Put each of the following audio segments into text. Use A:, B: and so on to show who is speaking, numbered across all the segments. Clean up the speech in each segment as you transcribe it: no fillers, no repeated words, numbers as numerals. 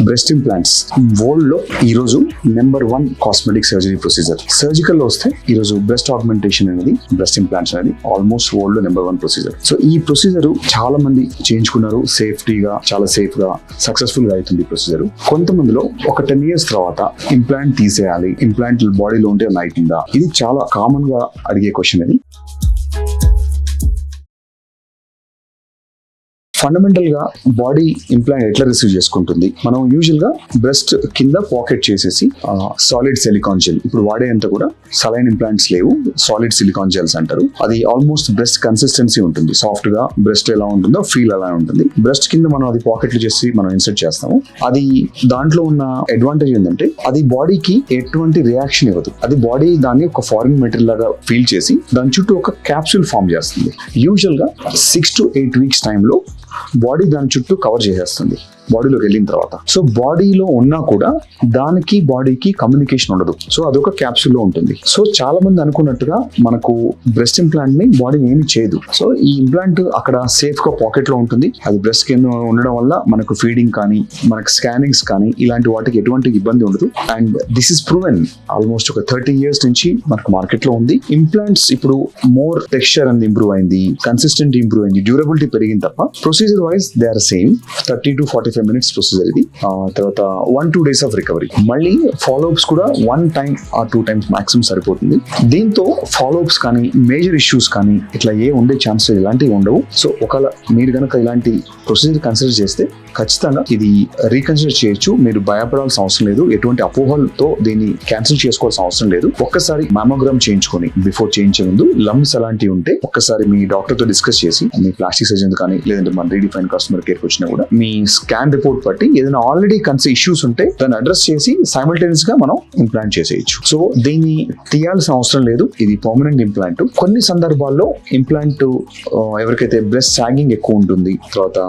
A: Breast implants world లో ఈ రోజు number 1 cosmetic surgery procedure. Surgical లో వస్తే ఈ రోజు బ్రెస్ట్ ఆగ్మెంటేషన్ అనేది, బ్రెస్ట్ ఇంప్లాంట్స్ అనేది ఆల్మోస్ట్ వరల్డ్ లో నెంబర్ 1 ప్రొసీజర్. సో ఈ ప్రొసీజర్ చాలా మంది చేయించుకున్నారు, సేఫ్టీగా చాలా సేఫ్ గా సక్సెస్ఫుల్ గా అవుతుంది ఈ ప్రొసీజర్. కొంతమందిలో ఒక 10 years తర్వాత ఇంప్లాంట్ తీసేయాలి, ఇంప్లాంట్ బాడీలో ఉంటే అవుతుందా, ఇది చాలా కామన్ గా అడిగే క్వశ్చన్. ఇది ఫండమెంటల్ గా బాడీ ఇంప్లాంట్ ఎట్లా రిసీవ్ చేసుకుంటుంది, మనం యూజువల్ గా బ్రెస్ట్ కింద పాకెట్ చేసేసి సాలిడ్ సిలికాన్ జెల్, ఇప్పుడు వాడేంత కూడా సలైన్ ఇంప్లాంట్స్ లేవు, సాలిడ్ సిలికాన్ జెల్స్ అంటారు. అది ఆల్మోస్ట్ బ్రెస్ట్ కన్సిస్టెన్సీ ఉంటుంది, సాఫ్ట్ గా బ్రెస్ట్ ఎలా ఉంటుందో ఫీల్ అలా ఉంటుంది. బ్రెస్ట్ కింద మనం అది పాకెట్లు చేసి మనం ఇన్సర్ట్ చేస్తాము. అది దాంట్లో ఉన్న అడ్వాంటేజ్ ఏంటంటే అది బాడీకి ఎటువంటి రియాక్షన్ ఇవ్వదు. అది బాడీ దాన్ని ఒక ఫారిన్ మెటీరియల్ లాగా ఫీల్ చేసి దాని చుట్టూ ఒక క్యాప్సూల్ ఫామ్ చేస్తుంది. యూజువల్ గా 6 to 8 weeks టైంలో బాడీ దాని చుట్టూ కవర్ చేసేస్తుంది బాడీలోకి వెళ్ళిన తర్వాత. సో బాడీలో ఉన్నా కూడా దానికి బాడీకి కమ్యూనికేషన్ ఉండదు. సో అదొక క్యాప్సూల్ లో ఉంటుంది. సో చాలా మంది అనుకున్నట్టుగా మనకు బ్రెస్ట్ ఇంప్లాంట్ ని బాడీ ఏమి చేయదు. సో ఈ ఇంప్లాంట్ అక్కడ సేఫ్ గా పాకెట్ లో ఉంటుంది. అది బ్రెస్ట్ కింద ఉండడం వల్ల మనకు ఫీడింగ్ కానీ, మనకు స్కానింగ్స్ కానీ ఇలాంటి వాటికి ఎటువంటి ఇబ్బంది ఉండదు. And this is proven almost ఒక 30 years నుంచి మనకు మార్కెట్ లో ఉంది. ఇంప్లాంట్స్ ఇప్పుడు మోర్ టెక్స్చర్ అనేది ఇంప్రూవ్ అయింది, కన్సిస్టెంట్ ఇంప్రూవ్ అయింది, డ్యూరబిలిటీ పెరిగింది తప్ప procedure wise they are same. 30 to 45 minutes procedure ఇది. తర్వాత 1-2 days ఆఫ్ రికవరీ. మళ్ళీ ఫాలోఅప్స్ కూడా 1 time or 2 times మాక్సిమం సరిపోతుంది. దీంతో ఫాలోఅప్స్ కానీ, మేజర్ ఇష్యూస్ కానీ ఇట్లా ఉండే ఛాన్సెస్ ఇలాంటివి ఉండవు. సో ఒకవేళ మీరు కనుక ఇలాంటి ప్రొసీజర్ కన్సిడర్ చేస్తే ఖచ్చితంగా ఇది రీకన్సిడర్ చేయొచ్చు. మీరు భయపడాల్సిన అవసరం లేదు, ఎటువంటి అపోహలతో దీన్ని క్యాన్సిల్ చేసుకోవాల్సిన అవసరం లేదు. ఒక్కసారి మామోగ్రామ్ చేయించుకొని బిఫోర్ చేయించే ముందు లమ్స్ అలాంటివి ఉంటే ఒక్కసారి మీ డాక్టర్ తో డిస్కస్ చేసి, మీ ప్లాస్టిక్ సర్జన్ కానీ లేదంటే మన రీడిఫైన్ కస్టమర్ కేర్కి వచ్చినా కూడా మీ స్కాన్ రిపోర్ట్ బట్టి ఏదైనా ఆల్రెడీ ఇష్యూస్ ఉంటే దాన్ని అడ్రస్ చేసి సైమల్టేనియస్ గా మనం ఇంప్లాంట్ చేసేయచ్చు. సో దీన్ని తీయాల్సిన అవసరం లేదు, ఇది పర్మనెంట్ ఇంప్లాంట్. కొన్ని సందర్భాల్లో ఇంప్లాంట్ ఎవరికైతే బ్రెస్ట్ సాగింగ్ ఎక్కువ ఉంటుంది, తర్వాత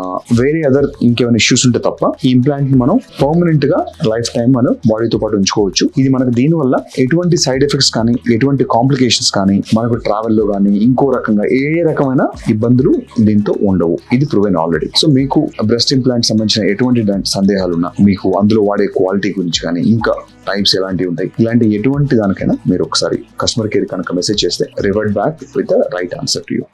A: వేరే అదర్ ఇంకేమైనా ఇష్యూస్ ఉంటే తప్ప ఈ ఇంప్లాంట్ ని మనం పర్మనెంట్ గా లైఫ్ టైం మనం బాడీతో పాటు ఉంచుకోవచ్చు. ఇది మనకు దీని వల్ల ఎటువంటి సైడ్ ఎఫెక్ట్స్ కానీ, ఎటువంటి కాంప్లికేషన్స్ కానీ, మనకు ట్రావెల్ లో కానీ ఇంకో రకంగా ఏ రకమైన ఇబ్బందులు దీంతో ఉండవు. ఇది ప్రూవెన్ ఆల్రెడీ. సో మీకు బ్రెస్ట్ ఇంప్లాంట్ సంబంధించిన ఎటువంటి సందేహాలు ఉన్నా, మీకు అందులో వాడే క్వాలిటీ గురించి కానీ, ఇంకా టైప్స్ ఎలాంటివి ఉంటాయి, ఇలాంటి ఎటువంటి దానికైనా మీరు ఒకసారి కస్టమర్ కేర్ కనుక మెసేజ్ చేస్తే revert back with the right answer to you.